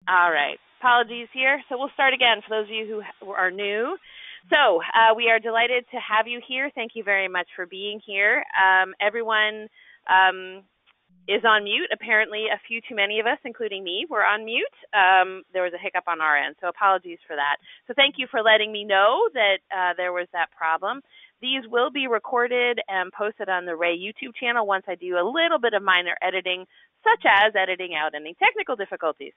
All right. Apologies here. So we'll start again for those of you who are new. So we are delighted to have you here. Thank you very much for being here. Everyone is on mute. Apparently, a few too many of us, including me, were on mute. There was a hiccup on our end, so apologies for that. So thank you for letting me know that there was that problem. These will be recorded and posted on the Ray YouTube channel once I do a little bit of minor editing, such as editing out any technical difficulties.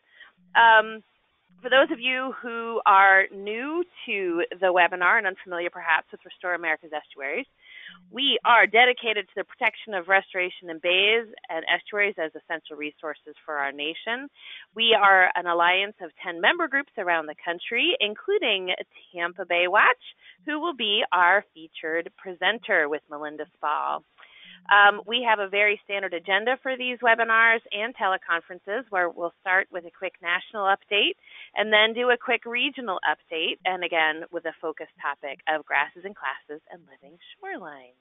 For those of you who are new to the webinar and unfamiliar perhaps with Restore America's Estuaries, we are dedicated to the protection of restoration in bays and estuaries as essential resources for our nation. We are an alliance of 10 member groups around the country, including Tampa Bay Watch, who will be our featured presenter with Melinda Spall. We have a very standard agenda for these webinars and teleconferences where we'll start with a quick national update and then do a quick regional update, and again with a focus topic of grasses and classes and living shorelines.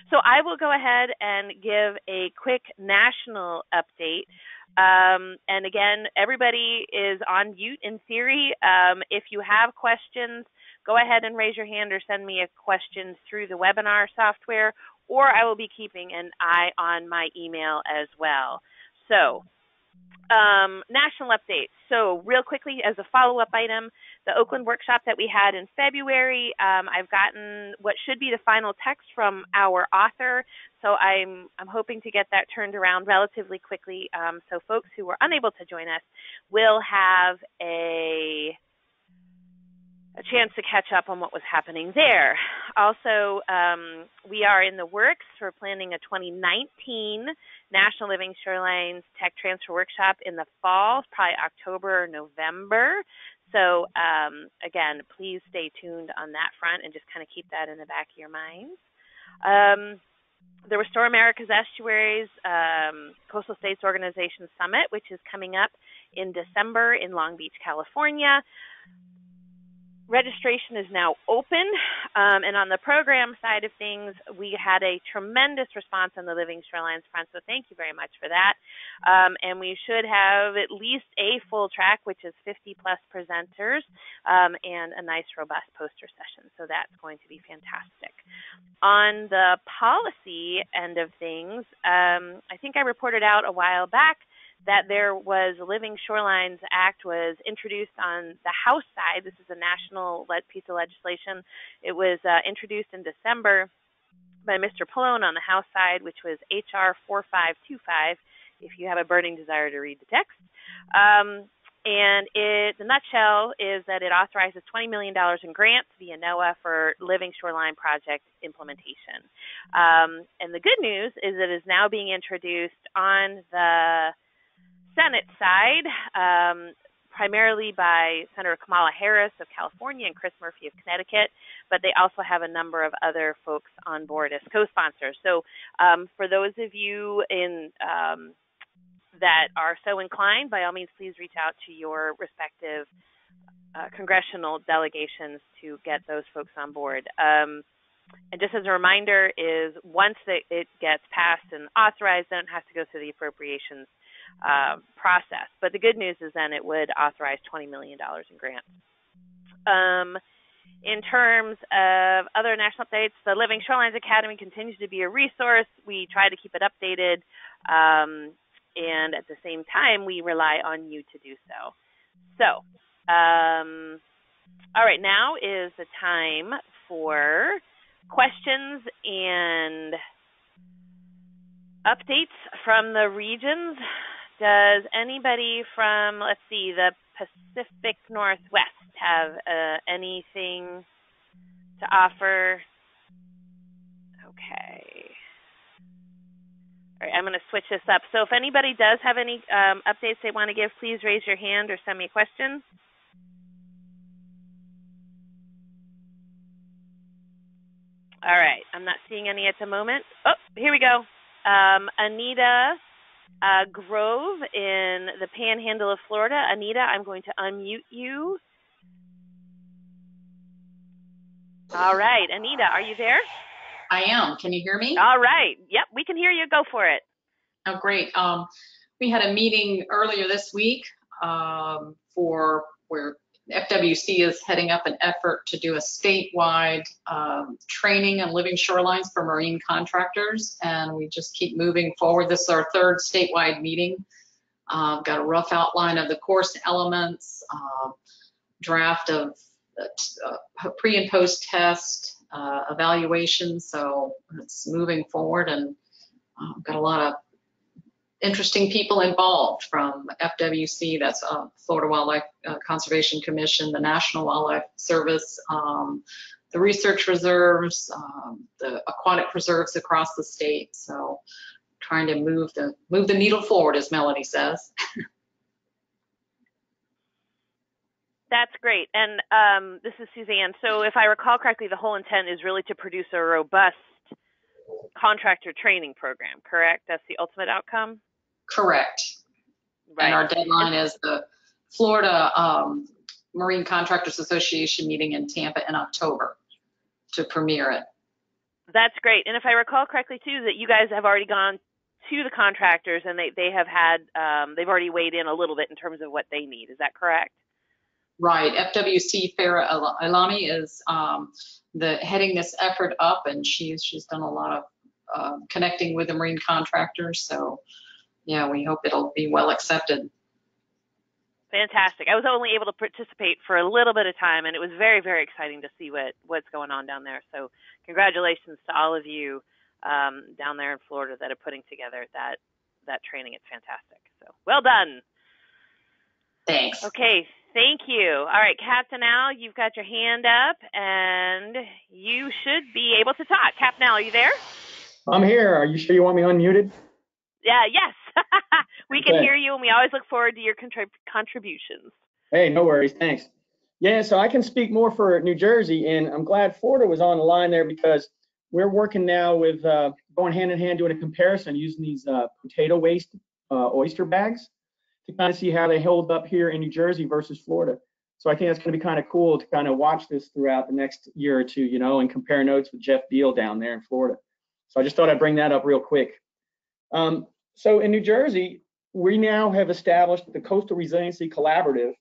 So I will go ahead and give a quick national update. And again, everybody is on mute in theory. If you have questions, go ahead and raise your hand or send me a question through the webinar software, or I will be keeping an eye on my email as well. So, national update. So real quickly, as a follow-up item, the Oakland workshop that we had in February, I've gotten what should be the final text from our author, so I'm hoping to get that turned around relatively quickly, so folks who were unable to join us will have a chance to catch up on what was happening there. Also, we are in the works for planning a 2019 National Living Shorelines Tech Transfer Workshop in the fall, probably October or November. So again, please stay tuned on that front and just kind of keep that in the back of your minds. The Restore America's Estuaries Coastal States Organization Summit, which is coming up in December in Long Beach, California. Registration is now open, and on the program side of things, we had a tremendous response on the Living Shorelines front, so thank you very much for that. And we should have at least a full track, which is 50-plus presenters, and a nice, robust poster session, so that's going to be fantastic. On the policy end of things, I think I reported out a while back that there was a Living Shorelines Act was introduced on the House side. This is a national piece of legislation. It was introduced in December by Mr. Pallone on the House side, which was HR 4525, if you have a burning desire to read the text. And the nutshell is that it authorizes $20 million in grants via NOAA for Living Shoreline project implementation. And the good news is it is now being introduced on the Senate side, primarily by Senator Kamala Harris of California and Chris Murphy of Connecticut, but they also have a number of other folks on board as co-sponsors. So for those of you that are so inclined, by all means, please reach out to your respective congressional delegations to get those folks on board. And just as a reminder, is once it gets passed and authorized, then it has to go through the appropriations process. But the good news is then it would authorize $20 million in grants. In terms of other national updates, the Living Shorelines Academy continues to be a resource. We try to keep it updated, and at the same time, we rely on you to do so. So, all right, now is the time for questions and updates from the regions. Does anybody from, let's see, the Pacific Northwest have anything to offer? Okay. All right, I'm going to switch this up. So if anybody does have any updates they want to give, please raise your hand or send me a question. All right, I'm not seeing any at the moment. Oh, here we go. Anita Grove in the Panhandle of Florida. Anita, I'm going to unmute you. All right, Anita, are you there? I am. Can you hear me? All right. Yep, we can hear you. Go for it. Oh, great. We had a meeting earlier this week for where FWC is heading up an effort to do a statewide training on living shorelines for marine contractors, and we just keep moving forward. This is our third statewide meeting. Got a rough outline of the course elements, draft of pre and post test evaluation, so it's moving forward, and got a lot of interesting people involved from FWC, that's Florida Wildlife Conservation Commission, the National Wildlife Service, the research reserves, the aquatic preserves across the state. So trying to move the needle forward, as Melody says. That's great. And this is Suzanne. So if I recall correctly, the whole intent is really to produce a robust contractor training program, correct? That's the ultimate outcome? Correct. Right. And our deadline is the Florida Marine Contractors Association meeting in Tampa in October to premiere it. That's great. And if I recall correctly too, that you guys have already gone to the contractors and they have had, they've already weighed in a little bit in terms of what they need. Is that correct? Right. FWC Farah Ilani is heading this effort up, and she's done a lot of connecting with the marine contractors. So yeah, we hope it'll be well accepted. Fantastic. I was only able to participate for a little bit of time, and it was very, very exciting to see what's going on down there. So congratulations to all of you down there in Florida that are putting together that training. It's fantastic. So well done. Thanks. Okay, thank you. All right, Captain Al, you've got your hand up, and you should be able to talk. Captain Al, are you there? I'm here. Are you sure you want me unmuted? Yeah, yes. We can hear you, and we always look forward to your contributions. Hey, no worries. Thanks. Yeah, so I can speak more for New Jersey, and I'm glad Florida was on the line there because we're working now with going hand in hand doing a comparison using these potato waste oyster bags to kind of see how they hold up here in New Jersey versus Florida. So I think that's going to be kind of cool to kind of watch this throughout the next year or two, and compare notes with Jeff Beal down there in Florida. So I just thought I'd bring that up real quick. So in New Jersey, we now have established the Coastal Resiliency Collaborative,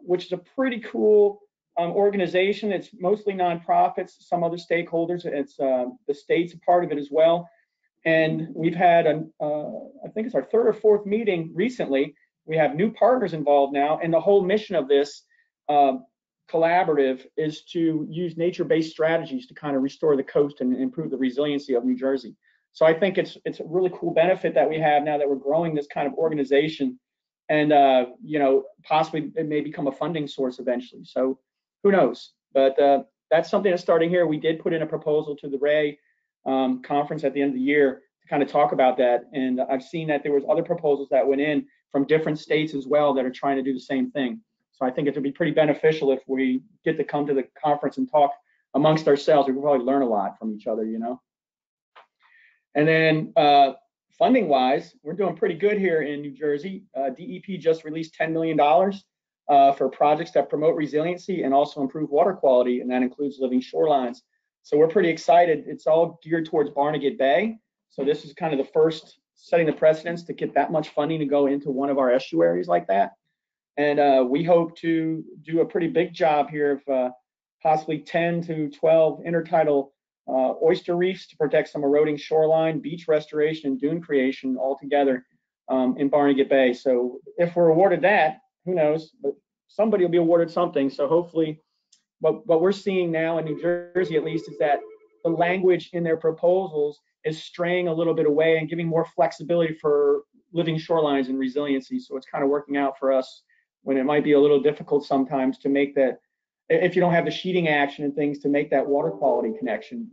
which is a pretty cool organization. It's mostly nonprofits, some other stakeholders. It's the state's a part of it as well. And we've had, I think it's our third or fourth meeting recently. We have new partners involved now, and the whole mission of this collaborative is to use nature-based strategies to kind of restore the coast and improve the resiliency of New Jersey. So I think it's a really cool benefit that we have now that we're growing this kind of organization, and possibly it may become a funding source eventually. So who knows? But that's something that's starting here. We did put in a proposal to the Ray conference at the end of the year to kind of talk about that, and I've seen that there was other proposals that went in from different states as well that are trying to do the same thing. So I think it would be pretty beneficial if we get to come to the conference and talk amongst ourselves. We can probably learn a lot from each other, And then funding wise, we're doing pretty good here in New Jersey. DEP just released $10 million for projects that promote resiliency and also improve water quality, and that includes living shorelines. So we're pretty excited. It's all geared towards Barnegat Bay. So this is kind of the first setting the precedence to get that much funding to go into one of our estuaries like that. And we hope to do a pretty big job here of possibly 10 to 12 intertidal oyster reefs to protect some eroding shoreline, beach restoration, and dune creation all together in Barnegat Bay. So if we're awarded that, who knows, but somebody will be awarded something. So hopefully what we're seeing now in New Jersey, at least, is that the language in their proposals is straying a little bit away and giving more flexibility for living shorelines and resiliency. So it's kind of working out for us when it might be a little difficult sometimes to make that, if you don't have the sheeting action and things, to make that water quality connection,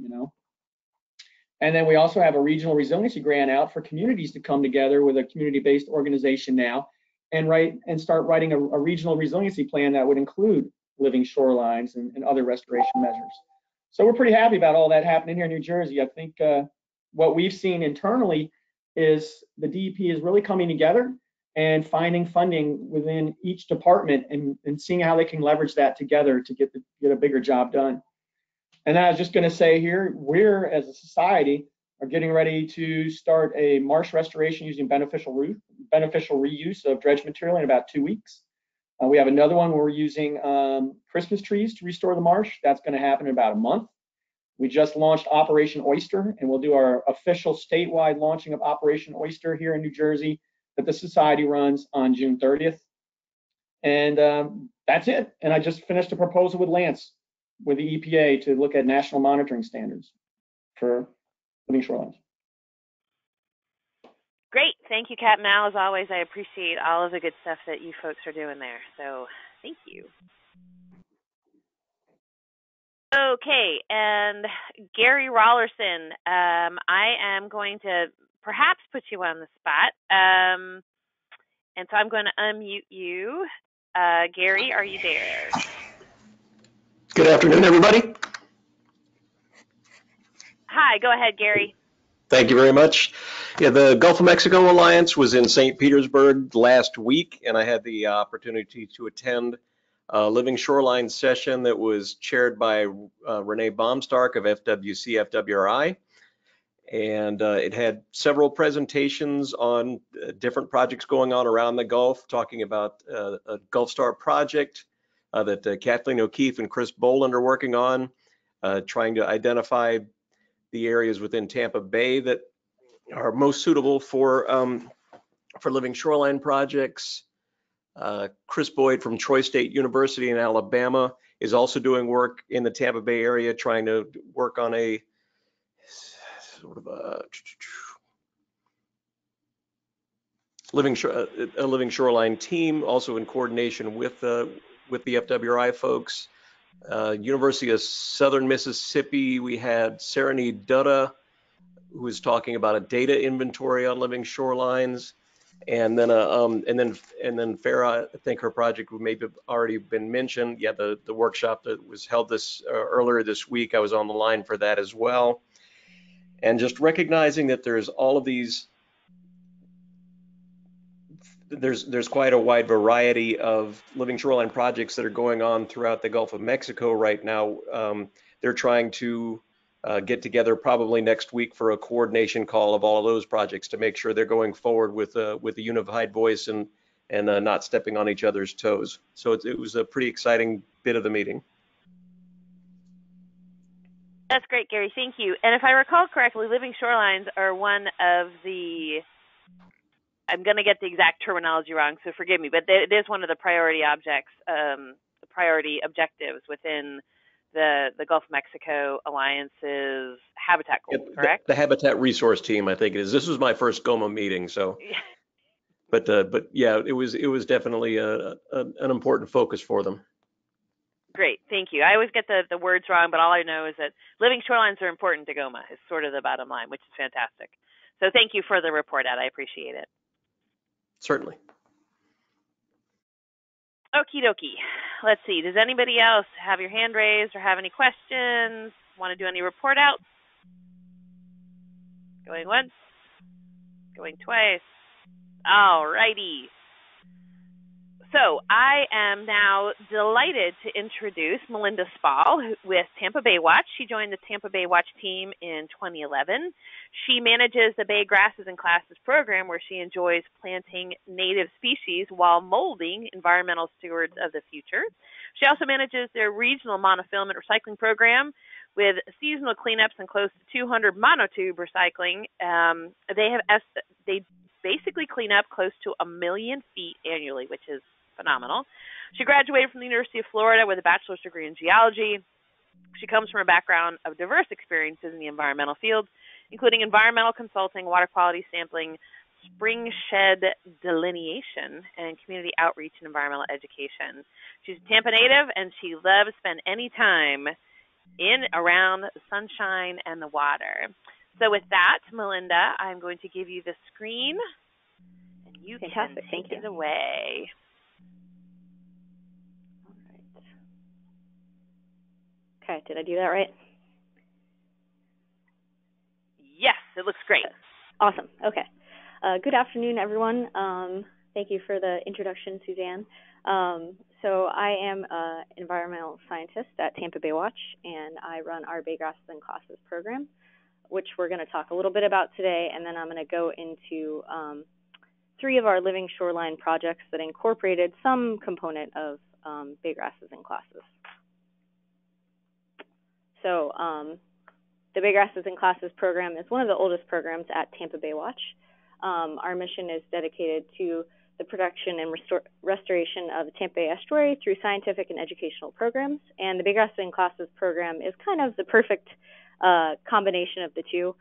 And then we also have a regional resiliency grant out for communities to come together with a community-based organization now and start writing a regional resiliency plan that would include living shorelines and other restoration measures. So we're pretty happy about all that happening here in New Jersey. I think what we've seen internally is the DEP is really coming together and finding funding within each department and seeing how they can leverage that together to get a bigger job done. And I was just going to say here, we're as a society are getting ready to start a marsh restoration using beneficial reuse of dredge material in about 2 weeks. We have another one where we're using Christmas trees to restore the marsh. That's going to happen in about a month. We just launched Operation Oyster, and we'll do our official statewide launching of Operation Oyster here in New Jersey that the Society runs on June 30th. And that's it. And I just finished a proposal with Lance with the EPA to look at national monitoring standards for living shorelines. Great. Thank you, Captain Al. As always, I appreciate all of the good stuff that you folks are doing there. So thank you. Okay, and Gary Rollerson, I am going to perhaps put you on the spot. And so I'm going to unmute you. Gary, are you there? Good afternoon, everybody. Hi, go ahead, Gary. Thank you very much. Yeah, the Gulf of Mexico Alliance was in St. Petersburg last week, and I had the opportunity to attend a Living Shoreline session that was chaired by Renee Baumstark of FWC FWRI. And it had several presentations on different projects going on around the Gulf, talking about a Gulf Star project that Kathleen O'Keefe and Chris Boland are working on, trying to identify the areas within Tampa Bay that are most suitable for living shoreline projects. Chris Boyd from Troy State University in Alabama is also doing work in the Tampa Bay area, trying to work on a sort of a living shoreline team, also in coordination with the FWRI folks. University of Southern Mississippi, we had Sarani Dutta, who was talking about a data inventory on living shorelines, and then Farah, I think her project may have already been mentioned. Yeah, the workshop that was held earlier this week, I was on the line for that as well. And just recognizing that there's all of these, there's quite a wide variety of living shoreline projects that are going on throughout the Gulf of Mexico right now. They're trying to get together probably next week for a coordination call of all of those projects to make sure they're going forward with a unified voice and not stepping on each other's toes. So it was a pretty exciting bit of the meeting. That's great, Gary. Thank you. And if I recall correctly, living shorelines are one of the, I'm going to get the exact terminology wrong, so forgive me, but it is one of the priority objectives within the Gulf of Mexico Alliance's habitat goals, correct? The Habitat Resource Team, I think it is. This was my first GOMA meeting, so. But yeah, it was definitely an important focus for them. Great, thank you. I always get the words wrong, but all I know is that living shorelines are important to GOMA is sort of the bottom line, which is fantastic. So thank you for the report, Ed. I appreciate it. Certainly. Okie dokie. Let's see. Does anybody else have your hand raised or have any questions? Want to do any report outs? Going once. Going twice. All righty. So I am now delighted to introduce Melinda Spall with Tampa Bay Watch. She joined the Tampa Bay Watch team in 2011. She manages the Bay Grasses and Classes program, where she enjoys planting native species while molding environmental stewards of the future. She also manages their regional monofilament recycling program with seasonal cleanups and close to 200 monotube recycling. They basically clean up close to 1 million feet annually, which is phenomenal. She graduated from the University of Florida with a bachelor's degree in geology. She comes from a background of diverse experiences in the environmental field, including environmental consulting, water quality sampling, spring shed delineation, and community outreach and environmental education. She's a Tampa native, and she loves to spend any time in, around the sunshine and the water. So with that, Melinda, I'm going to give you the screen, and you can take it away. Okay, did I do that right? Yes, it looks great. Awesome. Okay. Good afternoon, everyone. Thank you for the introduction, Suzanne. So I am an environmental scientist at Tampa Bay Watch, and I run our Bay Grasses and Classes program. which we're going to talk a little bit about today, and then I'm going to go into 3 of our living shoreline projects that incorporated some component of bay grasses in classes. So the Bay Grasses in Classes program is one of the oldest programs at Tampa Bay Watch. Our mission is dedicated to the protection and restoration of the Tampa Bay Estuary through scientific and educational programs. And the Bay Grasses in Classes program is kind of the perfect combination of the two.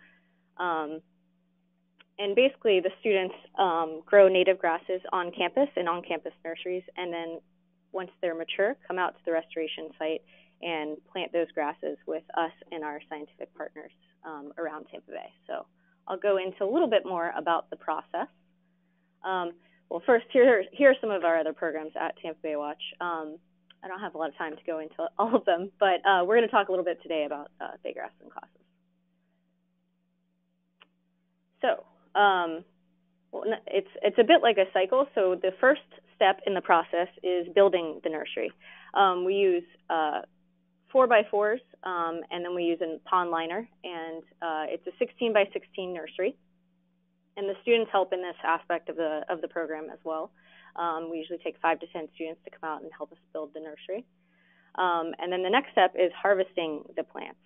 And basically, the students grow native grasses on campus in on-campus nurseries, and then once they're mature, come out to the restoration site and plant those grasses with us and our scientific partners around Tampa Bay. So I'll go into a little bit more about the process. Well, first, here are some of our other programs at Tampa Bay Watch. I don't have a lot of time to go into all of them, but we're going to talk a little bit today about Bay Grasses in Classes. So well, it's a bit like a cycle. So the first step in the process is building the nursery. We use 4x4s, and then we use a pond liner, and it's a 16 by 16 nursery. And the students help in this aspect of the program as well. We usually take 5 to 10 students to come out and help us build the nursery. And then the next step is harvesting the plants.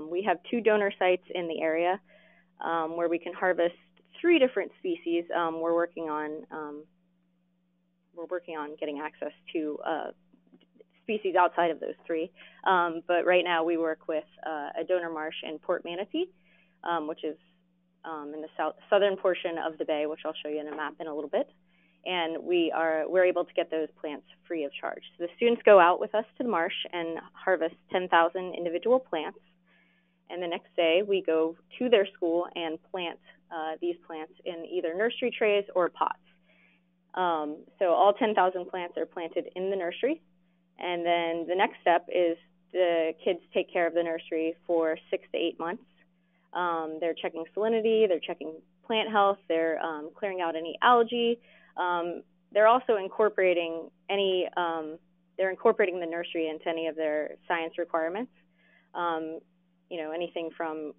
We have 2 donor sites in the area where we can harvest 3 different species. We're working on getting access to species outside of those 3. But right now we work with a donor marsh in Port Manatee, which is in the southern portion of the bay, which I'll show you in a map in a little bit. And we're able to get those plants free of charge. So the students go out with us to the marsh and harvest 10,000 individual plants. And the next day we go to their school and plant these plants in either nursery trays or pots. So all 10,000 plants are planted in the nursery. And then the next step is the kids take care of the nursery for 6 to 8 months. They're checking salinity, they're checking plant health, they're clearing out any algae. They're also incorporating the nursery into any of their science requirements. You know, anything from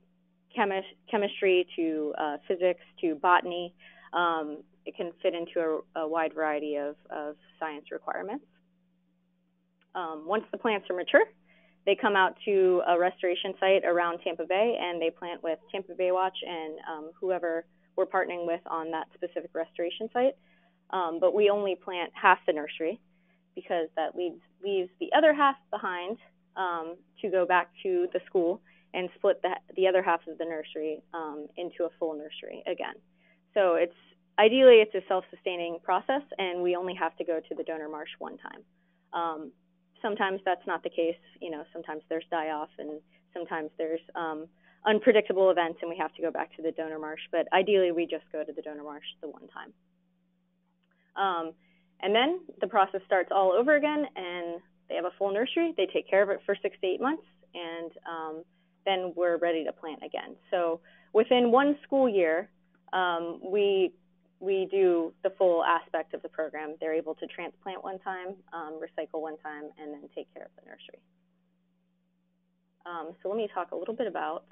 chemistry to physics to botany. It can fit into a wide variety of science requirements. Once the plants are mature, they come out to a restoration site around Tampa Bay, and they plant with Tampa Bay Watch and whoever we're partnering with on that specific restoration site. But we only plant half the nursery because that leaves the other half behind to go back to the school and split the other half of the nursery into a full nursery again. So ideally it's a self-sustaining process, and we only have to go to the donor marsh one time. Sometimes that's not the case. You know, sometimes there's die-off, and sometimes there's unpredictable events, and we have to go back to the donor marsh. But ideally, we just go to the donor marsh the one time. And then the process starts all over again, and they have a full nursery. They take care of it for 6 to 8 months, and then we're ready to plant again. So within one school year, we do the full aspect of the program. They're able to transplant one time, recycle one time, and then take care of the nursery. So let me talk a little bit about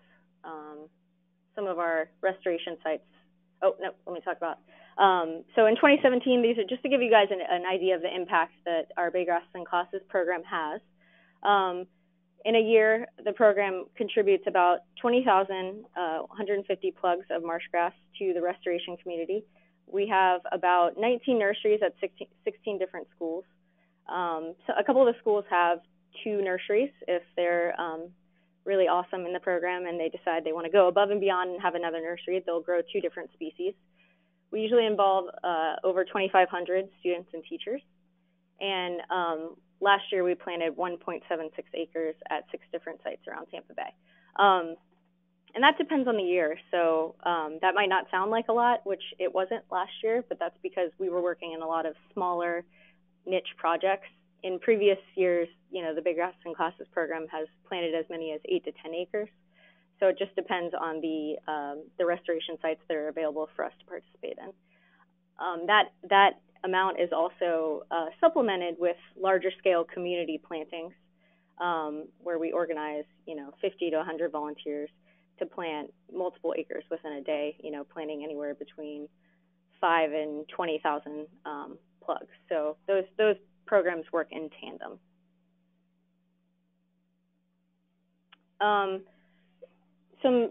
some of our restoration sites. Oh, no, let me talk about. So in 2017, these are just to give you guys an idea of the impact that our Bay Grasses in Classes program has. In a year, the program contributes about 150 plugs of marsh grass to the restoration community. We have about 19 nurseries at 16 different schools. So a couple of the schools have 2 nurseries if they're really awesome in the program and they decide they want to go above and beyond and have another nursery. They'll grow 2 different species. We usually involve over 2,500 students and teachers. And last year we planted 1.76 acres at 6 different sites around Tampa Bay. And that depends on the year. So that might not sound like a lot, which it wasn't last year, but that's because we were working in a lot of smaller niche projects. In previous years, you know, the Bay Grasses in Classes program has planted as many as 8 to 10 acres. So it just depends on the restoration sites that are available for us to participate in. That amount is also supplemented with larger scale community plantings where we organize, 50 to 100 volunteers to plant multiple acres within a day, planting anywhere between 5 and 20,000 plugs. So those programs work in tandem.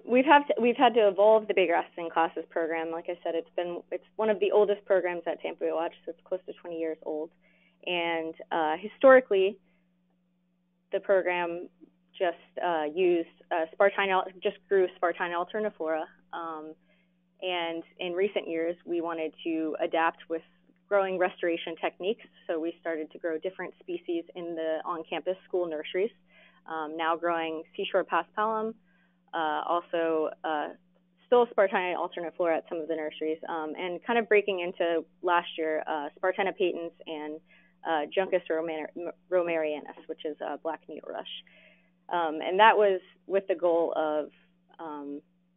We've had to evolve the Big Grasses and Classes program. Like I said, it's one of the oldest programs at Tampa Bay Watch, so it's close to 20 years old. And historically, the program just grew Spartina alterniflora. And in recent years, we wanted to adapt with growing restoration techniques. So we started to grow different species in the on-campus school nurseries. Now growing seashore paspalum, also still Spartina alterniflora at some of the nurseries, and kind of breaking into last year Spartina patens and Juncus romarianus, which is black needle rush. And that was with the goal of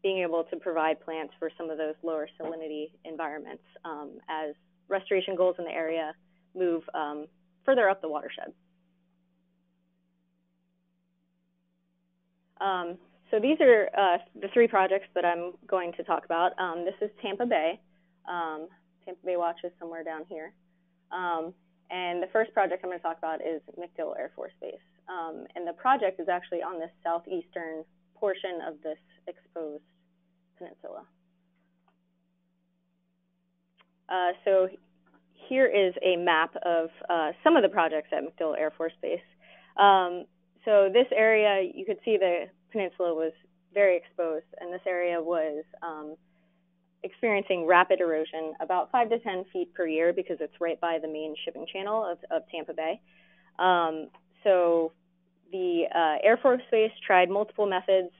being able to provide plants for some of those lower salinity environments as restoration goals in the area move further up the watershed. So these are the 3 projects that I'm going to talk about. This is Tampa Bay. Tampa Bay Watch is somewhere down here. And the first project I'm going to talk about is MacDill Air Force Base. And the project is actually on the southeastern portion of this exposed peninsula. So here is a map of some of the projects at MacDill Air Force Base. So this area, you could see the peninsula was very exposed, and this area was experiencing rapid erosion, about 5 to 10 feet per year, because it's right by the main shipping channel of Tampa Bay. So the Air Force Base tried multiple methods,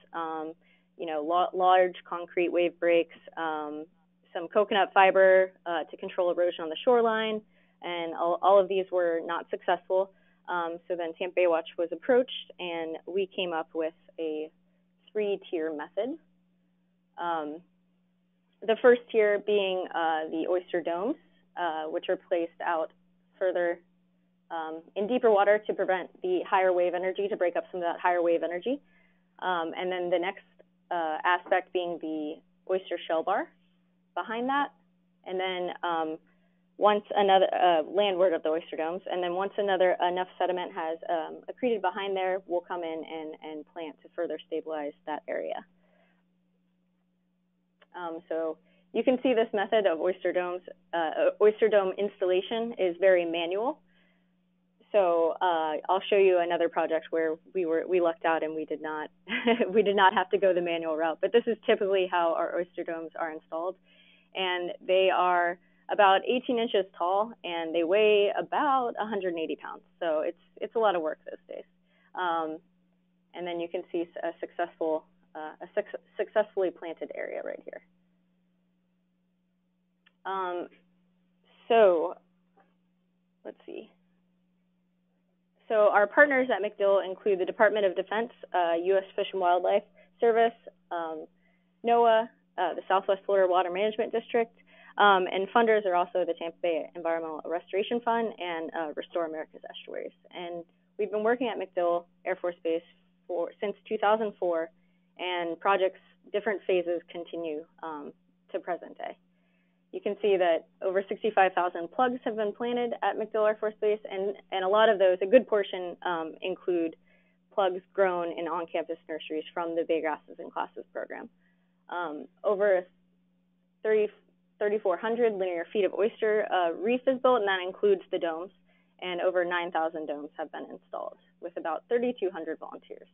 large concrete wave breaks, some coconut fiber to control erosion on the shoreline, and all of these were not successful. So then Tampa Bay Watch was approached, and we came up with a 3-tier method. The first tier being the oyster domes, which are placed out further in deeper water to prevent the higher wave energy, to break up some of that higher wave energy. And then the next aspect being the oyster shell bar behind that. And then once another landward of the oyster domes, and then once enough sediment has accreted behind there, we'll come in and plant to further stabilize that area. So you can see this method of oyster domes. Oyster dome installation is very manual. So I'll show you another project where we lucked out and we did not we did not have to go the manual route. But this is typically how our oyster domes are installed, and they are about 18 inches tall, and they weigh about 180 pounds. So it's a lot of work those days. And then you can see a successfully planted area right here. So let's see. So our partners at MacDill include the Department of Defense, U.S. Fish and Wildlife Service, NOAA, the Southwest Florida Water Management District, and funders are also the Tampa Bay Environmental Restoration Fund and Restore America's Estuaries. And we've been working at MacDill Air Force Base since 2004, and projects, different phases continue to present day. You can see that over 65,000 plugs have been planted at MacDill Air Force Base, and a lot of those, a good portion, include plugs grown in on-campus nurseries from the Bay Grasses and Classes program. Over 3,400 linear feet of oyster reef is built, and that includes the domes, and over 9,000 domes have been installed with about 3,200 volunteers.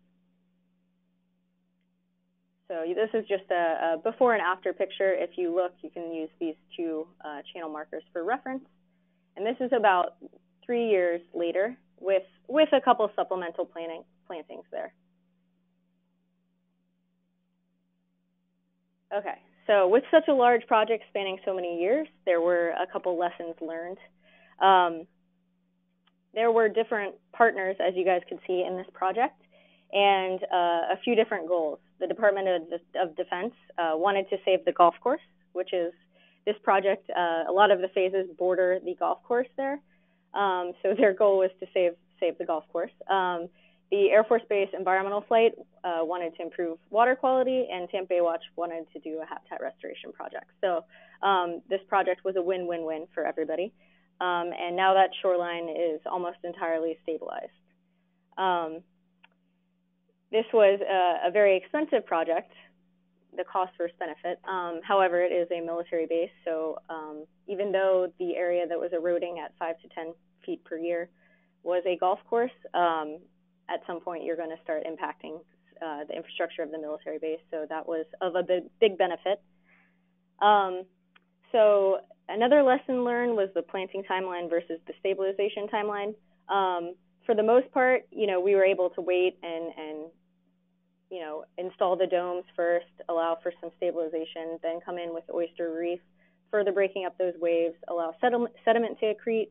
So this is just a before and after picture. If you look, you can use these 2 channel markers for reference. And this is about 3 years later with a couple supplemental plantings there. Okay, so with such a large project spanning so many years, there were a couple lessons learned. There were different partners, as you guys can see, in this project, and a few different goals. The Department of Defense wanted to save the golf course, which is this project. A lot of the phases border the golf course there, so their goal was to save the golf course. the Air Force Base environmental flight wanted to improve water quality, and Tampa Bay Watch wanted to do a habitat restoration project. So this project was a win-win-win for everybody. And now that shoreline is almost entirely stabilized. This was a very expensive project, the cost versus benefit. However, it is a military base, so even though the area that was eroding at 5 to 10 feet per year was a golf course, at some point you're going to start impacting the infrastructure of the military base, so that was of a big benefit. So another lesson learned was the planting timeline versus the stabilization timeline. For the most part, we were able to wait and install the domes first, allow for some stabilization, then come in with oyster reef, further breaking up those waves, allow sediment to accrete,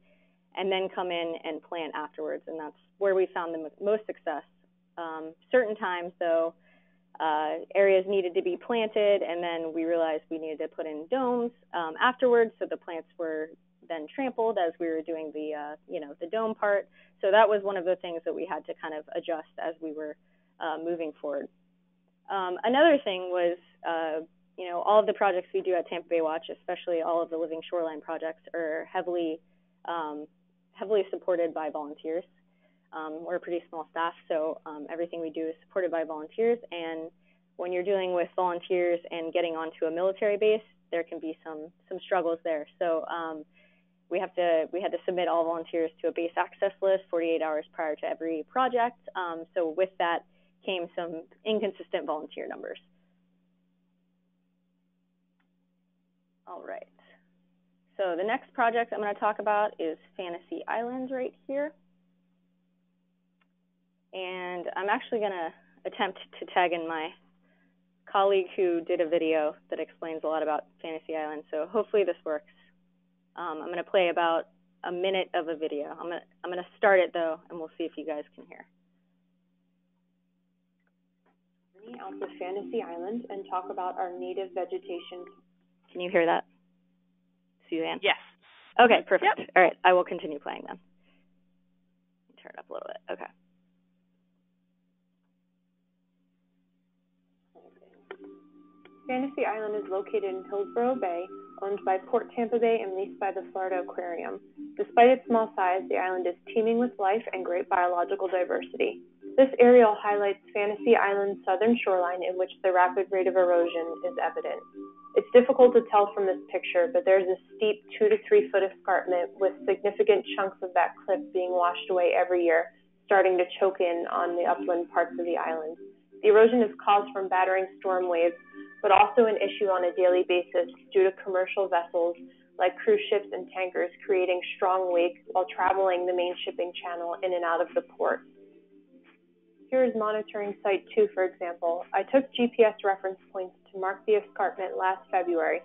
and then come in and plant afterwards. And that's where we found the most success. Certain times, though, areas needed to be planted, and then we realized we needed to put in domes afterwards, so the plants were then trampled as we were doing the, the dome part. So that was one of the things that we had to kind of adjust as we were moving forward. Another thing was, all of the projects we do at Tampa Bay Watch, especially all of the living shoreline projects, are heavily supported by volunteers. We're a pretty small staff, so everything we do is supported by volunteers. And when you're dealing with volunteers and getting onto a military base, there can be some struggles there. So we had to submit all volunteers to a base access list 48 hours prior to every project. So with that came some inconsistent volunteer numbers. All right. So the next project I'm going to talk about is Fantasy Island right here. And I'm actually going to attempt to tag in my colleague who did a video that explains a lot about Fantasy Island. So hopefully this works. I'm going to play about a minute of a video. I'm going to start it though, and we'll see if you guys can hear. Out to Fantasy Island and talk about our native vegetation. Can you hear that, Suzanne? Yes. Okay, perfect. Yep. All right, I will continue playing then. Turn it up a little bit. Okay. Fantasy Island is located in Hillsborough Bay, owned by Port Tampa Bay and leased by the Florida Aquarium. Despite its small size, the island is teeming with life and great biological diversity. This aerial highlights Fantasy Island's southern shoreline, in which the rapid rate of erosion is evident. It's difficult to tell from this picture, but there's a steep 2 to 3 foot escarpment with significant chunks of that cliff being washed away every year, starting to choke in on the upland parts of the island. The erosion is caused from battering storm waves, but also an issue on a daily basis due to commercial vessels like cruise ships and tankers creating strong wakes while traveling the main shipping channel in and out of the port. Here is monitoring site 2, for example. I took GPS reference points to mark the escarpment last February.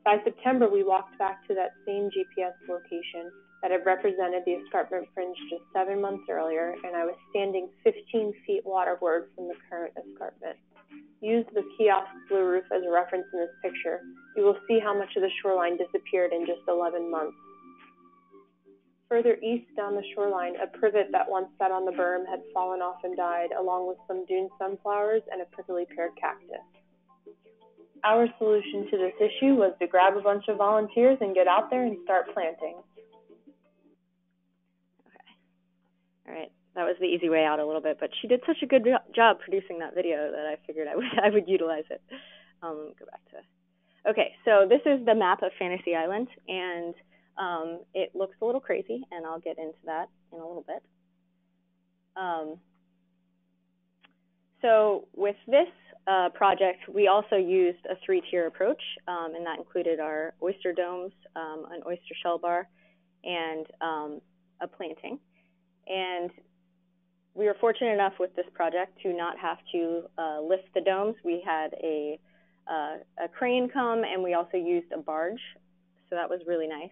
By September, we walked back to that same GPS location that had represented the escarpment fringe just 7 months earlier, and I was standing 15 feet waterward from the current escarpment. Use the kiosk blue roof as a reference in this picture. You will see how much of the shoreline disappeared in just 11 months. Further east down the shoreline, a privet that once sat on the berm had fallen off and died, along with some dune sunflowers and a prickly pear cactus. Our solution to this issue was to grab a bunch of volunteers and get out there and start planting. Okay. All right. That was the easy way out a little bit, but she did such a good job producing that video that I figured I would utilize it. Go back to. Okay, so this is the map of Fantasy Island, and it looks a little crazy, and I'll get into that in a little bit. So with this project, we also used a 3-tier approach, and that included our oyster domes, an oyster shell bar, and a planting. And we were fortunate enough with this project to not have to lift the domes. We had a crane come, and we also used a barge, so that was really nice.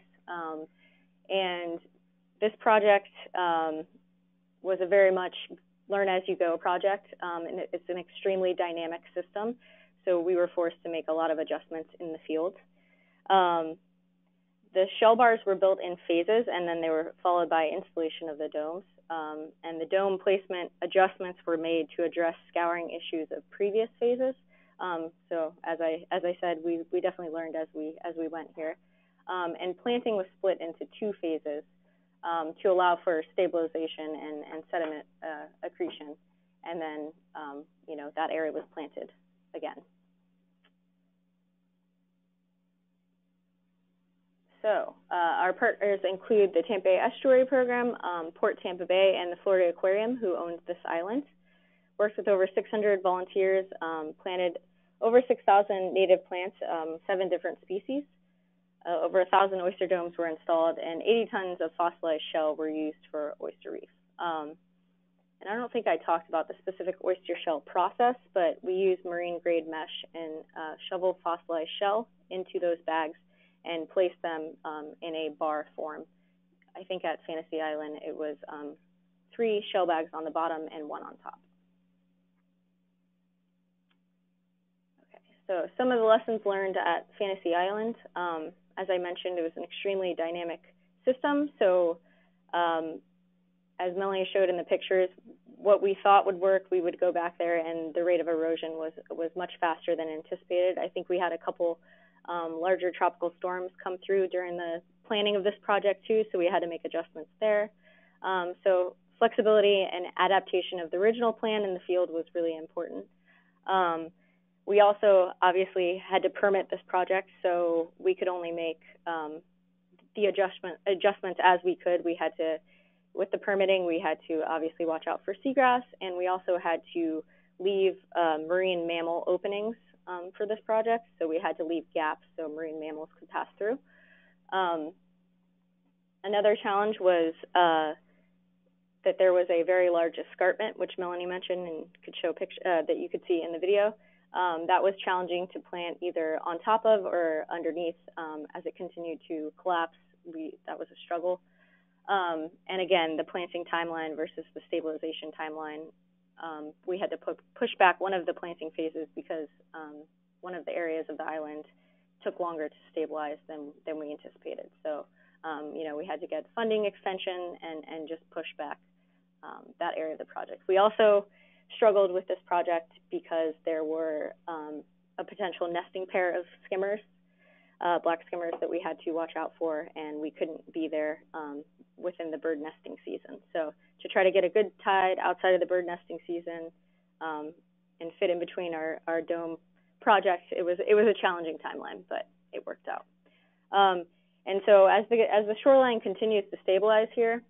And this project was a very much learn-as-you-go project, and it's an extremely dynamic system, so we were forced to make a lot of adjustments in the field. The shell bars were built in phases, and then they were followed by installation of the domes. and the dome placement adjustments were made to address scouring issues of previous phases. So as I said, we definitely learned as we went here. And planting was split into 2 phases to allow for stabilization and sediment accretion. And then, you know, that area was planted again. So our partners include the Tampa Bay Estuary Program, Port Tampa Bay, and the Florida Aquarium, who owns this island. Worked with over 600 volunteers, planted over 6,000 native plants, 7 different species. Over 1,000 oyster domes were installed, and 80 tons of fossilized shell were used for oyster reef. And I don't think I talked about the specific oyster shell process, but we use marine grade mesh and shovel fossilized shell into those bags and place them in a bar form. I think at Fantasy Island it was 3 shell bags on the bottom and 1 on top. Okay, so some of the lessons learned at Fantasy Island. As I mentioned, it was an extremely dynamic system. So as Melanie showed in the pictures, what we thought would work, we would go back there, and the rate of erosion was much faster than anticipated. I think we had a couple larger tropical storms come through during the planning of this project too, so we had to make adjustments there. So flexibility and adaptation of the original plan in the field was really important. We also obviously had to permit this project, so we could only make the adjustments as we could. We had to, with the permitting, we had to obviously watch out for seagrass, and we also had to leave marine mammal openings for this project, so we had to leave gaps so marine mammals could pass through. Another challenge was that there was a very large escarpment, which Melanie mentioned and could show that you could see in the video. That was challenging to plant either on top of or underneath as it continued to collapse. That was a struggle. And again, the planting timeline versus the stabilization timeline, we had to push back one of the planting phases because one of the areas of the island took longer to stabilize than we anticipated. So, you know, we had to get funding extension and just push back that area of the project. We also struggled with this project because there were a potential nesting pair of skimmers, black skimmers, that we had to watch out for, and we couldn't be there within the bird nesting season. So to try to get a good tide outside of the bird nesting season and fit in between our dome projects, it was a challenging timeline, but it worked out. And so as the shoreline continues to stabilize here,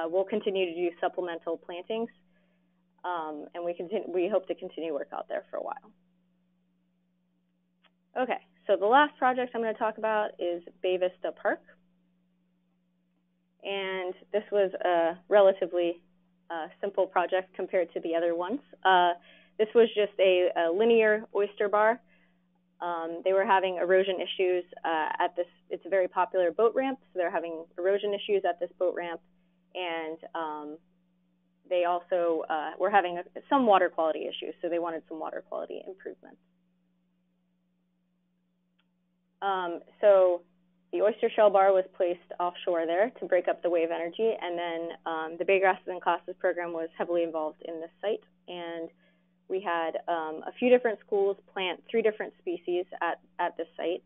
we'll continue to do supplemental plantings, and we hope to continue work out there for a while. Okay, so the last project I'm going to talk about is Bay Vista Park. And this was a relatively simple project compared to the other ones. This was just a linear oyster bar. They were having erosion issues at this. It's a very popular boat ramp, so they're having erosion issues at this boat ramp. And they also were having some water quality issues, so they wanted some water quality improvements. So the oyster shell bar was placed offshore there to break up the wave energy, and then the Bay Grasses and Classes program was heavily involved in this site, and we had a few different schools plant 3 different species at this site.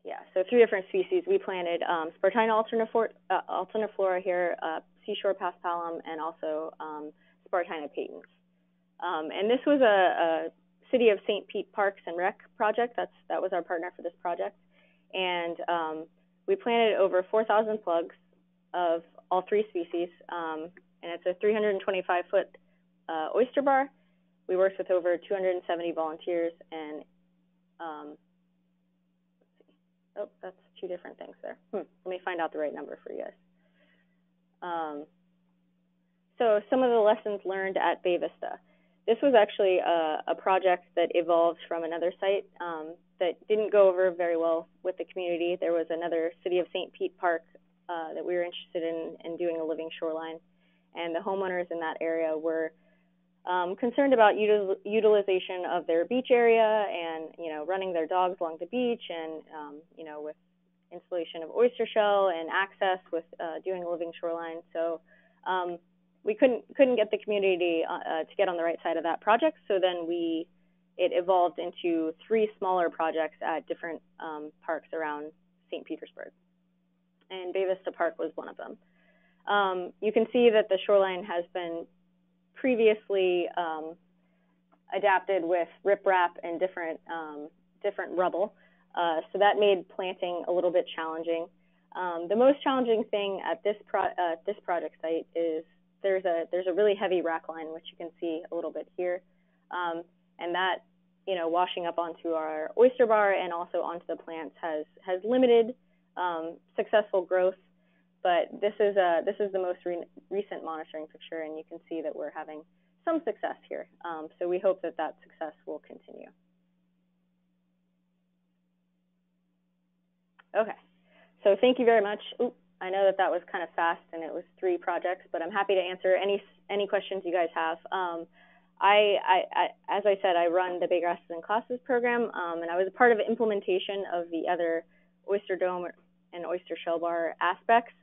Yeah, so 3 different species. We planted Spartina alterniflora here, seashore paspalum, and also Spartina patens. And this was a City of St. Pete Parks and Rec project. That was our partner for this project. And we planted over 4,000 plugs of all 3 species. And it's a 325-foot oyster bar. We worked with over 270 volunteers, and oh, that's 2 different things there. Let me find out the right number for you guys. So some of the lessons learned at Bay Vista. This was actually a project that evolved from another site that didn't go over very well with the community. There was another City of St. Pete Park that we were interested in doing a living shoreline, and the homeowners in that area were concerned about utilization of their beach area and, you know, running their dogs along the beach and, you know, with installation of oyster shell and access with doing a living shoreline. So we couldn't get the community to get on the right side of that project. So then it evolved into 3 smaller projects at different parks around St. Petersburg. And Bay Vista Park was one of them. You can see that the shoreline has been previously adapted with riprap and different rubble. So that made planting a little bit challenging. The most challenging thing at this project site is there's a really heavy rack line, which you can see a little bit here, and that washing up onto our oyster bar and also onto the plants has limited successful growth. But this is the most recent monitoring picture, and you can see that we're having some success here. So we hope that success will continue. Okay, so thank you very much. Ooh, I know that was kind of fast, and it was 3 projects, but I'm happy to answer any questions you guys have. As I said, I run the Bay Grasses and Classes program, and I was a part of implementation of the other oyster dome and oyster shell bar aspects.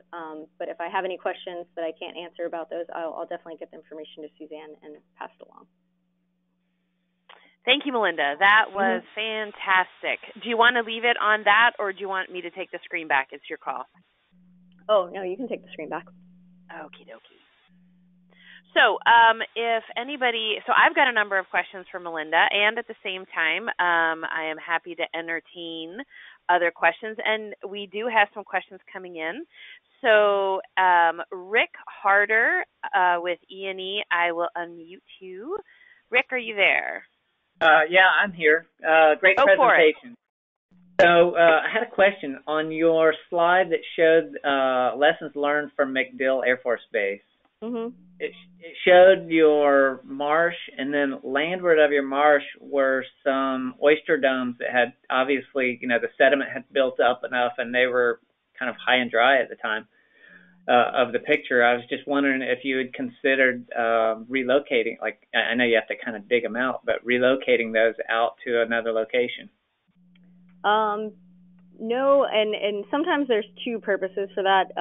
But if I have any questions that I can't answer about those, I'll definitely get the information to Suzanne and pass it along. Thank you, Melinda. That was fantastic. Do you want to leave it on that, or do you want me to take the screen back? It's your call. Oh, no, you can take the screen back. Okie dokie. So if anybody, so I've got a number of questions for Melinda, and at the same time, I am happy to entertain other questions, and we do have some questions coming in. So Rick Harder with E&E, I will unmute you. Rick, are you there? Yeah, I'm here. Great presentation. So I had a question on your slide that showed lessons learned from MacDill Air Force Base. Mm-hmm. It showed your marsh, and then landward of your marsh were some oyster domes that had obviously, the sediment had built up enough, and they were kind of high and dry at the time of the picture. I was just wondering if you had considered relocating, like I know you have to kind of dig them out, but relocating those out to another location. No, and sometimes there's 2 purposes for that.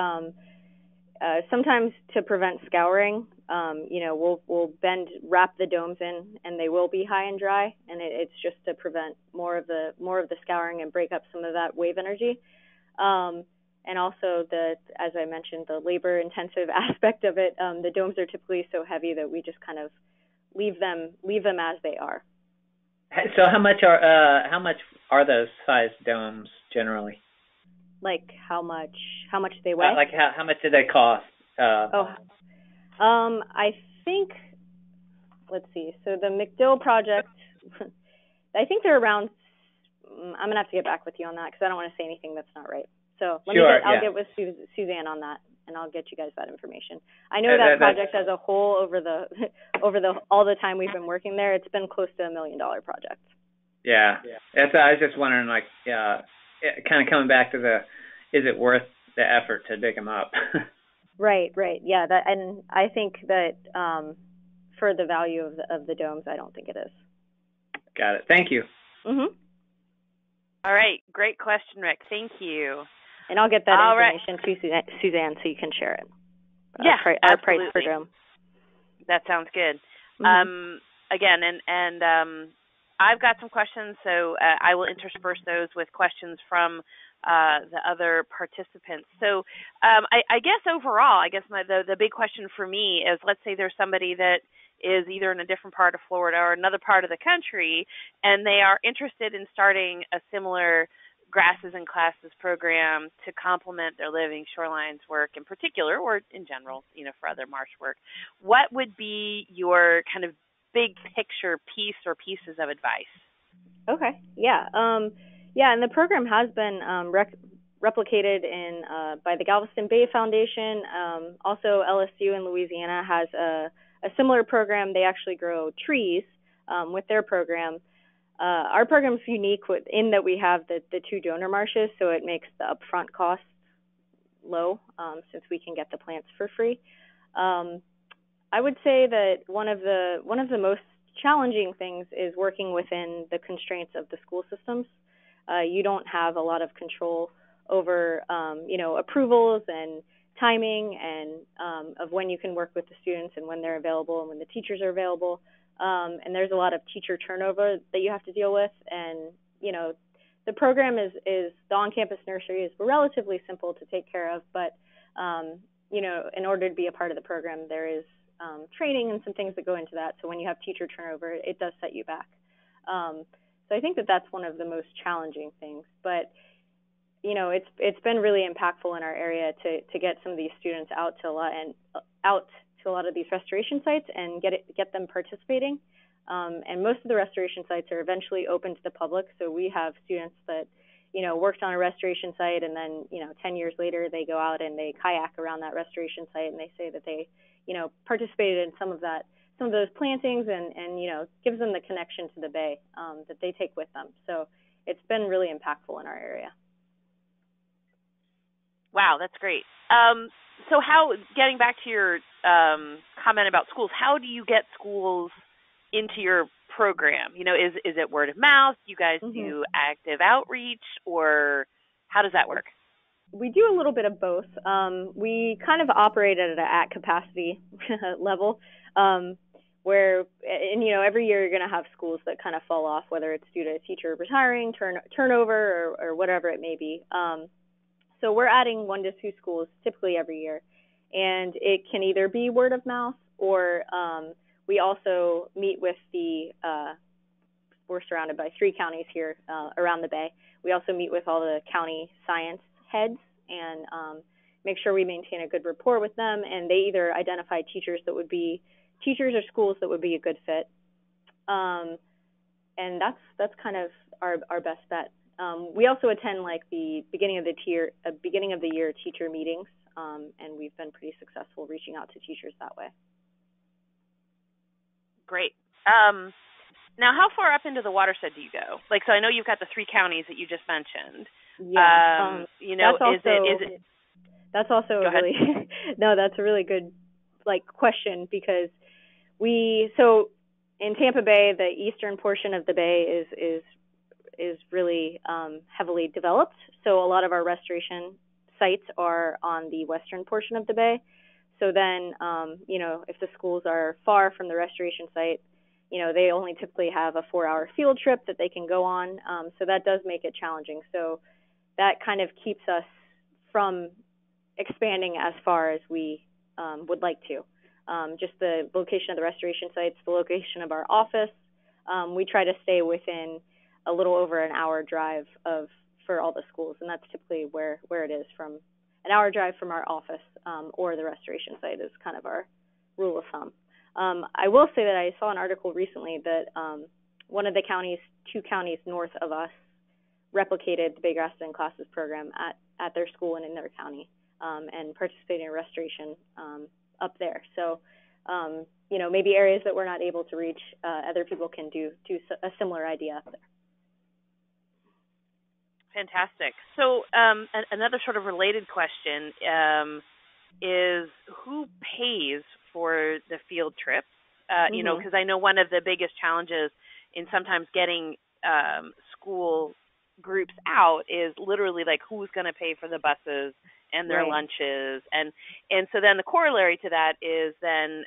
Sometimes to prevent scouring, we'll wrap the domes in, and they will be high and dry, and it's just to prevent more of the scouring and break up some of that wave energy. And also as I mentioned, the labor-intensive aspect of it. The domes are typically so heavy that we just kind of leave them as they are. So how much are those size domes generally? Like how much they weigh? Like how much do they cost? I think, let's see. So the MacDill project, I think they're around. I'm gonna have to get back with you on that because I don't want to say anything that's not right. So I'll get with Suzanne on that, and I'll get you guys that information. I know that project as a whole over all the time we've been working there, it's been close to $1 million project. Yeah. I was just wondering, like, kind of coming back to is it worth the effort to dig them up? Right. Yeah, and I think that for the value of the domes, I don't think it is. Got it. Thank you. Mhm. All right. Great question, Rick. Thank you. And I'll get that information to Suzanne so you can share it. Yeah, our price per dome. That sounds good. Mm-hmm. Again, and I've got some questions, so I will intersperse those with questions from the other participants. So I guess overall, the big question for me is, let's say there's somebody that is either in a different part of Florida or another part of the country, and they are interested in starting a similar Grasses and Classes program to complement their living shorelines work in particular, or in general, for other marsh work. What would be your kind of big picture piece or pieces of advice? Okay. Yeah. And the program has been replicated by the Galveston Bay Foundation. Also, LSU in Louisiana has a similar program. They actually grow trees with their program. Our program is unique in that we have the 2 donor marshes, so it makes the upfront costs low since we can get the plants for free. I would say that one of the most challenging things is working within the constraints of the school systems. You don't have a lot of control over, approvals and timing and of when you can work with the students and when they're available and when the teachers are available. And there's a lot of teacher turnover that you have to deal with. And, the program is the on-campus nursery is relatively simple to take care of, but, in order to be a part of the program, there is training and some things that go into that. So when you have teacher turnover, it does set you back. So I think that that's one of the most challenging things. But, it's been really impactful in our area to get some of these students out to a lot of these restoration sites and get them participating. And most of the restoration sites are eventually open to the public. So we have students that, worked on a restoration site, and then, 10 years later, they go out and they kayak around that restoration site, and they say that they, participated in some of those plantings, and gives them the connection to the bay that they take with them. So it's been really impactful in our area. Wow, that's great. So getting back to your comment about schools, how do you get schools into your program? Is it word of mouth? You guys do active outreach, or how does that work? We do a little bit of both. We kind of operate at capacity level, where, every year you're going to have schools that kind of fall off, whether it's due to a teacher retiring, turnover, or whatever it may be. So we're adding 1 to 2 schools typically every year, and it can either be word of mouth, or we also meet with we're surrounded by 3 counties here around the Bay. We also meet with all the county science heads and make sure we maintain a good rapport with them, and they either identify teachers or schools that would be a good fit. And that's kind of our best bet. We also attend the beginning of the year teacher meetings, and we've been pretty successful reaching out to teachers that way. Great. Now, how far up into the watershed do you go? So I know you've got the 3 counties that you just mentioned. Yeah. That's also a really no, that's a really good question, because so in Tampa Bay, the eastern portion of the bay is really heavily developed. So a lot of our restoration sites are on the western portion of the bay. So then, if the schools are far from the restoration site, they only typically have a 4-hour field trip that they can go on. So that does make it challenging. So that kind of keeps us from expanding as far as we would like to. Just the location of the restoration sites, the location of our office. We try to stay within a little over an hour drive for all the schools, and that's typically where it is, from an hour drive from our office or the restoration site is kind of our rule of thumb. I will say that I saw an article recently that one of the 2 counties north of us replicated the Bay Graston Classes program at their school and in their county, and participated in restoration up there. So, maybe areas that we're not able to reach, other people can do a similar idea up there. Fantastic. So another sort of related question is, who pays for the field trips? Because I know one of the biggest challenges in sometimes getting school groups out is literally who's going to pay for the buses and their lunches. And so then the corollary to that is then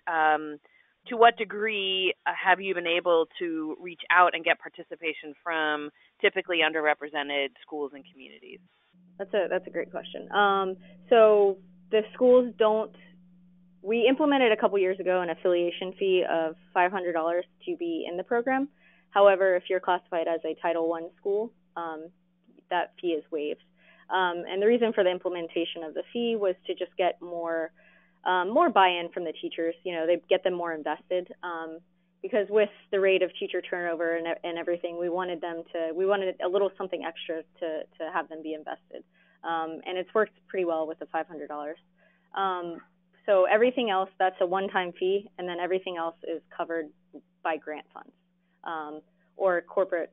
to what degree have you been able to reach out and get participation from typically underrepresented schools and communities? That's a great question. So the schools we implemented a couple years ago an affiliation fee of $500 to be in the program. However, if you're classified as a Title I school, that fee is waived. And the reason for the implementation of the fee was to just get more buy-in from the teachers. They get them more invested, because with the rate of teacher turnover and everything, we wanted a little something extra to have them be invested. And it's worked pretty well with the $500. So everything else, that's a one-time fee, and then everything else is covered by grant funds or corporate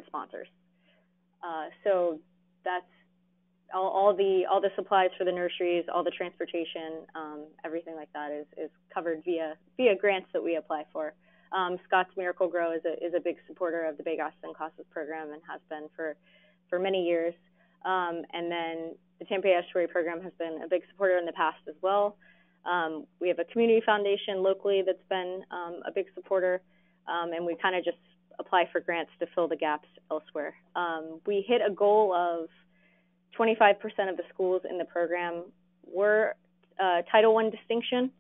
sponsors. So that's all the supplies for the nurseries, all the transportation, everything like that is covered via grants that we apply for. Scott's Miracle Grow is a big supporter of the Bay Graston Classes program and has been for many years. And then the Tampa Bay Estuary program has been a big supporter in the past as well. We have a community foundation locally that's been a big supporter, and we kind of just apply for grants to fill the gaps elsewhere. We hit a goal of 25% of the schools in the program were Title I distinction,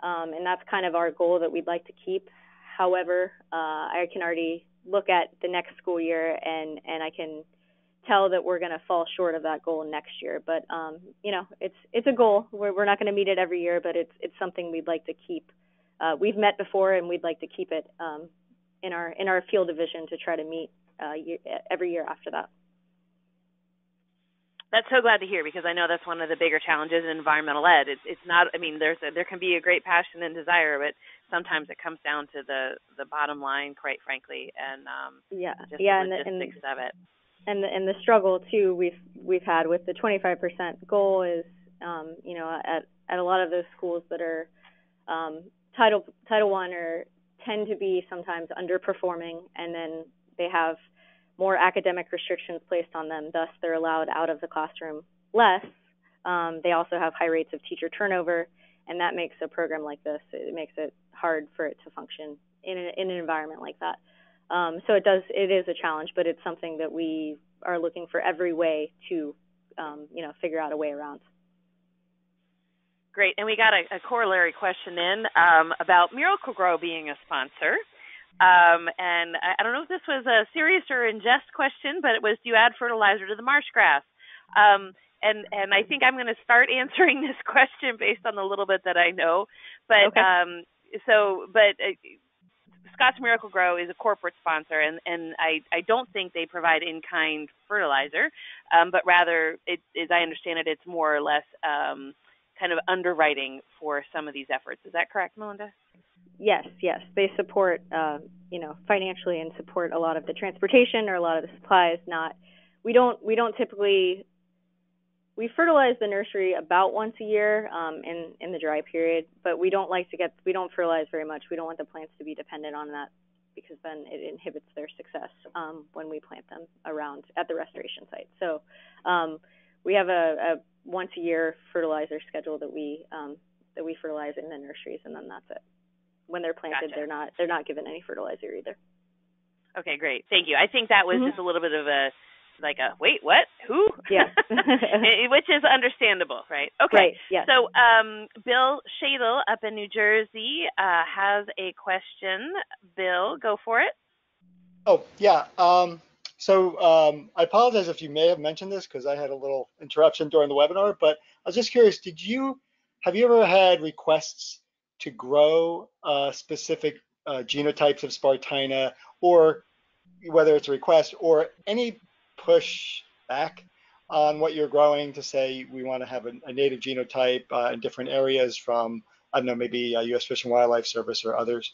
and that's kind of our goal that we'd like to keep. However, I can already look at the next school year and I can tell that we're going to fall short of that goal next year. But you know, it's a goal. We're not going to meet it every year, but it's something we'd like to keep. We've met before, and we'd like to keep it in our field division to try to meet every year after that. That's so glad to hear, because I know that's one of the bigger challenges in environmental ed. It's not, I mean, there can be a great passion and desire, but sometimes it comes down to the bottom line, quite frankly, and just the logistics of it. And the struggle too we've had with the 25% goal is, you know, at a lot of those schools that are Title I tend to be sometimes underperforming, and then they have more academic restrictions placed on them. Thus, they're allowed out of the classroom less. They also have high rates of teacher turnover, and that makes a program like this, it makes it hard for it to function in an environment like that. So it is a challenge, but it's something that we are looking for every way to, you know, figure out a way around. Great, and we got a corollary question in about Miracle-Gro being a sponsor. And I don't know if this was a serious or in jest question, but it was, do you add fertilizer to the marsh grass? And I think I'm going to start answering this question based on the little bit that I know. But okay. Scott's Miracle-Gro is a corporate sponsor, and I don't think they provide in-kind fertilizer, but rather, as I understand it, it's more or less kind of underwriting for some of these efforts. Is that correct, Melinda? Yes. They support, you know, financially, and support a lot of the transportation or a lot of the supplies. We don't typically, we fertilize the nursery about once a year in the dry period, but we don't fertilize very much. We don't want the plants to be dependent on that, because then it inhibits their success when we plant them around at the restoration site. So we have a once a year fertilizer schedule that we fertilize in the nurseries, and then that's it. When they're planted, gotcha. They're not given any fertilizer either. Okay, great. Thank you. I think that was just a little bit of a wait, what? Who? Yeah. Which is understandable, right? Okay. Right, yes. So Bill Shadle up in New Jersey has a question. Bill, go for it. Oh, yeah. I apologize if you may have mentioned this, because I had a little interruption during the webinar, but I was just curious, have you ever had requests to grow specific genotypes of Spartina, or whether it's a request or any push back on what you're growing, to say we want to have a native genotype in different areas from, I don't know, maybe U.S. Fish and Wildlife Service or others?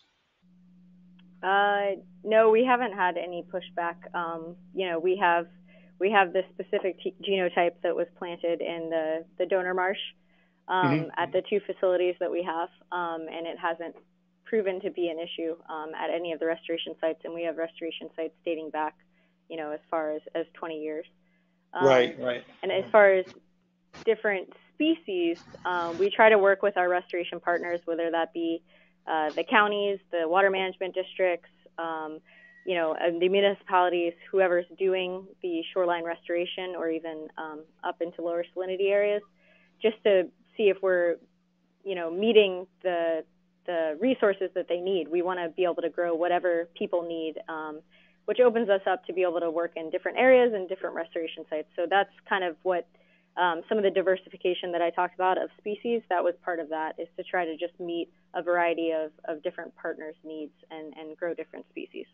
No, we haven't had any pushback. You know, we have this specific genotype that was planted in the donor marsh at the two facilities that we have, and it hasn't proven to be an issue at any of the restoration sites, and we have restoration sites dating back, you know, as far as 20 years. Right. And as far as different species, we try to work with our restoration partners, whether that be the counties, the water management districts, you know, the municipalities, whoever's doing the shoreline restoration, or even up into lower salinity areas, just to see if we're, you know, meeting the resources that they need. We want to be able to grow whatever people need, which opens us up to be able to work in different areas and different restoration sites. So that's kind of what some of the diversification that I talked about of species, that was part of that, is to try to just meet a variety of different partners' needs and grow different species.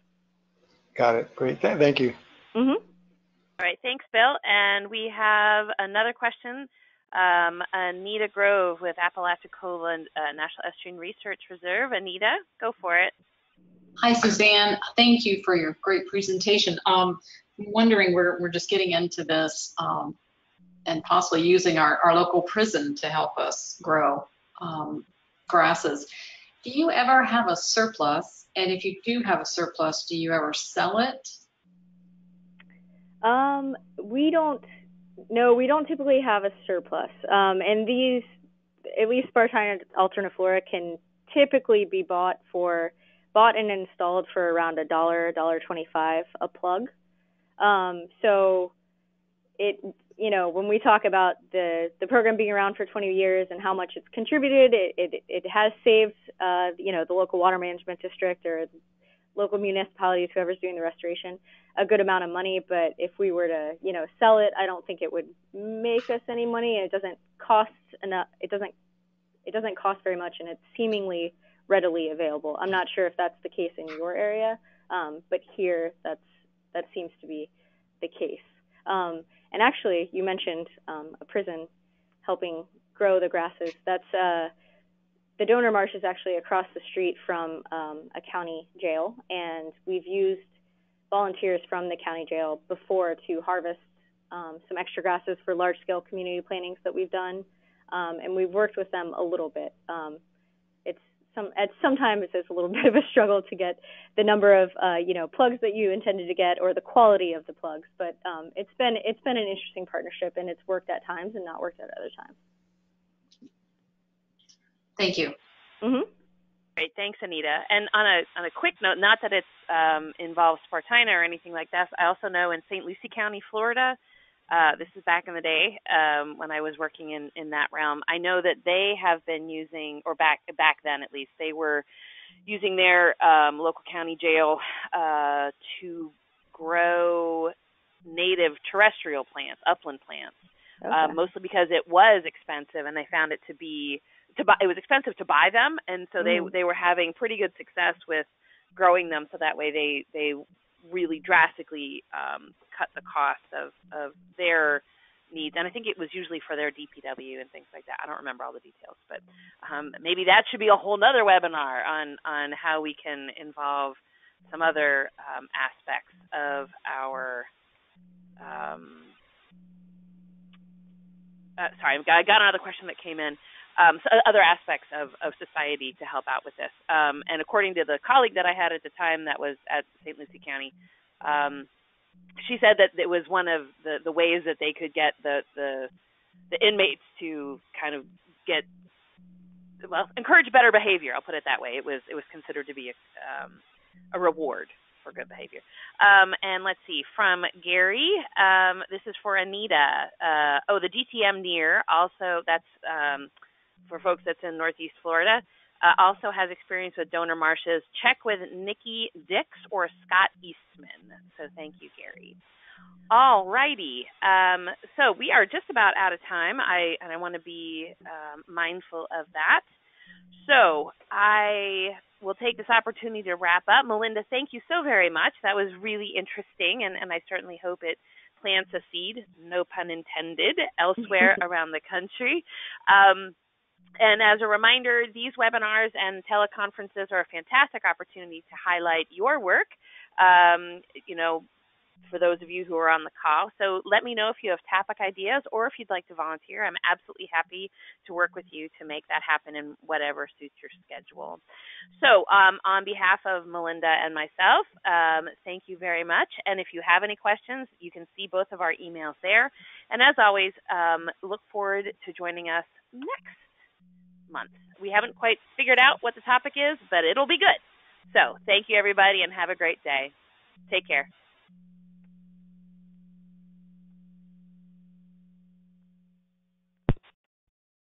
Got it. Great. Thank you. Mm-hmm. All right. Thanks, Bill. And we have another question. Anita Grove with Apalachicola National Estuarine Research Reserve. Anita, go for it. Hi, Suzanne. Thank you for your great presentation. I'm wondering, we're just getting into this and possibly using our local prison to help us grow grasses. Do you ever have a surplus? And if you do have a surplus, do you ever sell it? No, we don't typically have a surplus. And these, at least Spartina alterniflora, can typically be bought and installed for around $1.25 a plug. So it, when we talk about the program being around for 20 years and how much it's contributed, it has saved, the local water management district or local municipalities, whoever's doing the restoration, a good amount of money. But if we were to, sell it, I don't think it would make us any money, and it doesn't cost enough. It doesn't cost very much, and it's seemingly readily available. I'm not sure if that's the case in your area, but here that seems to be the case. And actually, you mentioned a prison helping grow the grasses. That's the donor marsh is actually across the street from a county jail, and we've used volunteers from the county jail before to harvest some extra grasses for large-scale community plantings that we've done, and we've worked with them a little bit. Sometimes it's a little bit of a struggle to get the number of plugs that you intended to get or the quality of the plugs, but it's been an interesting partnership, and it's worked at times and not worked at other times. Thank you. Mm-hmm. Great, thanks, Anita. And on a quick note, not that it involves Spartina or anything like that, I also know in St. Lucie County, Florida, this is back in the day when I was working in that realm, I know that they have been using, or back then at least, they were using their local county jail to grow native terrestrial plants, upland plants, okay. Mostly because it was expensive, and they found it it was expensive to buy them, and so they were having pretty good success with growing them, so that way they really drastically cut the cost of their needs. And I think it was usually for their DPW and things like that. I don't remember all the details, but maybe that should be a whole nother webinar on how we can involve some other aspects of our sorry, I got another question that came in. So other aspects of society to help out with this. And according to the colleague that I had at the time that was at St. Lucie County, she said that it was one of the ways that they could get the inmates to kind of encourage better behavior. I'll put it that way. It was considered to be a reward for good behavior. And let's see, from Gary, this is for Anita. The DTM near, also that's for folks that's in Northeast Florida, also has experience with donor marshes. Check with Nikki Dix or Scott Eastman. So thank you, Gary. All righty. So we are just about out of time, and I want to be mindful of that. So I will take this opportunity to wrap up. Melinda, thank you so very much. That was really interesting, and I certainly hope it plants a seed, no pun intended, elsewhere around the country. And as a reminder, these webinars and teleconferences are a fantastic opportunity to highlight your work, for those of you who are on the call. So let me know if you have topic ideas or if you'd like to volunteer. I'm absolutely happy to work with you to make that happen in whatever suits your schedule. So on behalf of Melinda and myself, thank you very much. And if you have any questions, you can see both of our emails there. And as always, look forward to joining us next month. We haven't quite figured out what the topic is, but it'll be good. So thank you, everybody, and have a great day. Take care.